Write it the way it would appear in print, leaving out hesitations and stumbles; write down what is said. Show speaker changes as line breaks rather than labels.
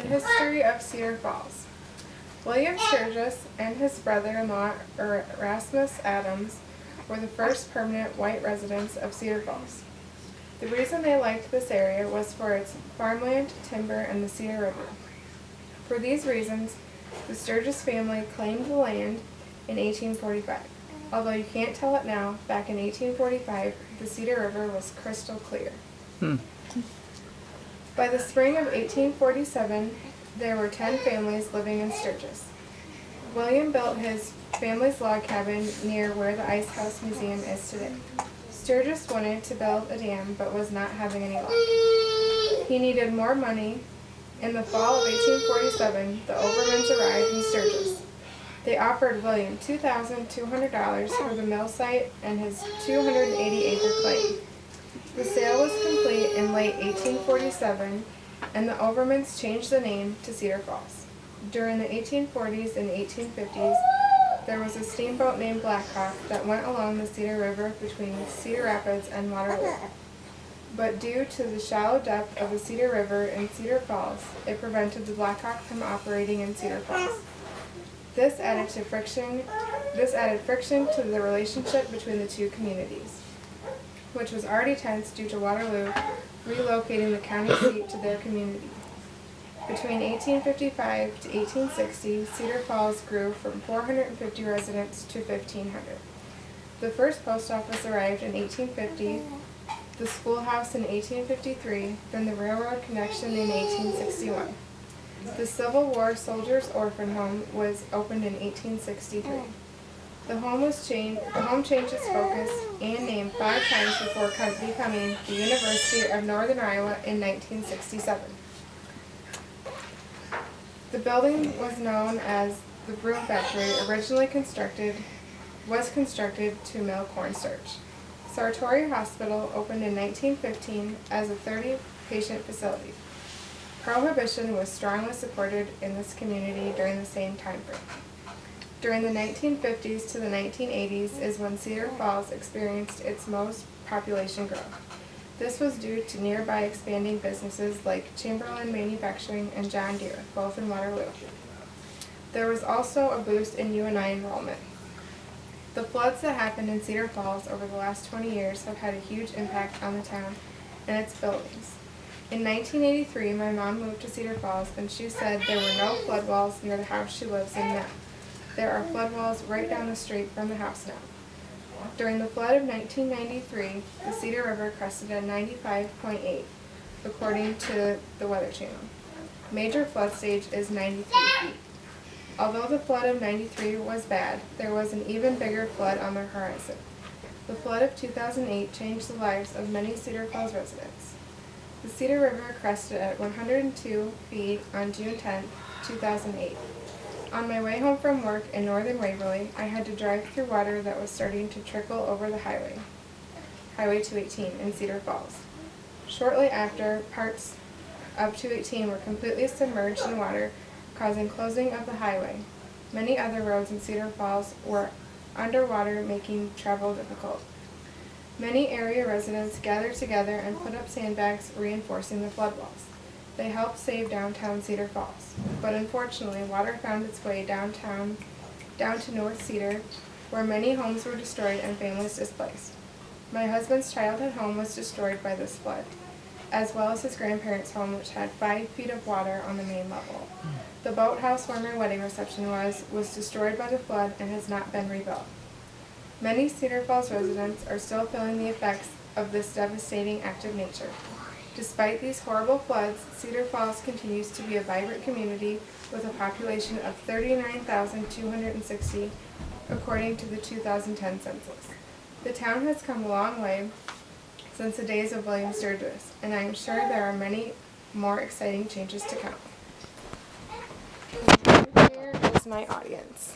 History of Cedar Falls. William Sturgis and his brother-in-law Erasmus Adams were the first permanent white residents of Cedar Falls. The reason they liked this area was for its farmland, timber, and the Cedar River. For these reasons, the Sturgis family claimed the land in 1845. Although you can't tell it now, back in 1845, the Cedar River was crystal clear. By the spring of 1847, there were 10 families living in Sturgis. William built his family's log cabin near where the Ice House Museum is today. Sturgis wanted to build a dam but was not having any luck. He needed more money. In the fall of 1847, the Overmans arrived in Sturgis. They offered William $2,200 for the mill site and his 280-acre claim. The sale was complete in late 1847, and the Overmans changed the name to Cedar Falls. During the 1840s and 1850s, there was a steamboat named Blackhawk that went along the Cedar River between Cedar Rapids and Waterloo. But due to the shallow depth of the Cedar River in Cedar Falls, it prevented the Blackhawk from operating in Cedar Falls. This added friction to the relationship between the two communities, which was already tense due to Waterloo relocating the county seat to their community. Between 1855 to 1860, Cedar Falls grew from 450 residents to 1,500. The first post office arrived in 1850, the schoolhouse in 1853, then the railroad connection in 1861. The Civil War Soldiers' Orphan Home was opened in 1863. The home changed its focus and name 5 times before becoming the University of Northern Iowa in 1967. The building was known as the Broom Factory, was constructed to mill cornstarch. Sartori Hospital opened in 1915 as a 30-patient facility. Prohibition was strongly supported in this community during the same time frame. During the 1950s to the 1980s is when Cedar Falls experienced its most population growth. This was due to nearby expanding businesses like Chamberlain Manufacturing and John Deere, both in Waterloo. There was also a boost in UNI enrollment. The floods that happened in Cedar Falls over the last 20 years have had a huge impact on the town and its buildings. In 1983, my mom moved to Cedar Falls, and she said there were no flood walls near the house she lives in now. There are flood walls right down the street from the house now. During the flood of 1993, the Cedar River crested at 95.8, according to the Weather Channel. Major flood stage is 93 feet. Although the flood of 93 was bad, there was an even bigger flood on the horizon. The flood of 2008 changed the lives of many Cedar Falls residents. The Cedar River crested at 102 feet on June 10, 2008. On my way home from work in northern Waverly, I had to drive through water that was starting to trickle over the Highway 218 in Cedar Falls. Shortly after, parts of 218 were completely submerged in water, causing closing of the highway. Many other roads in Cedar Falls were underwater, making travel difficult. Many area residents gathered together and put up sandbags reinforcing the flood walls. They helped save downtown Cedar Falls. But unfortunately, water found its way down to North Cedar, where many homes were destroyed and families displaced. My husband's childhood home was destroyed by this flood, as well as his grandparents' home, which had 5 feet of water on the main level. The boathouse where my wedding reception was destroyed by the flood and has not been rebuilt. Many Cedar Falls residents are still feeling the effects of this devastating act of nature. Despite these horrible floods, Cedar Falls continues to be a vibrant community with a population of 39,260, according to the 2010 census. The town has come a long way since the days of William Sturgis, and I am sure there are many more exciting changes to come. And here is my audience.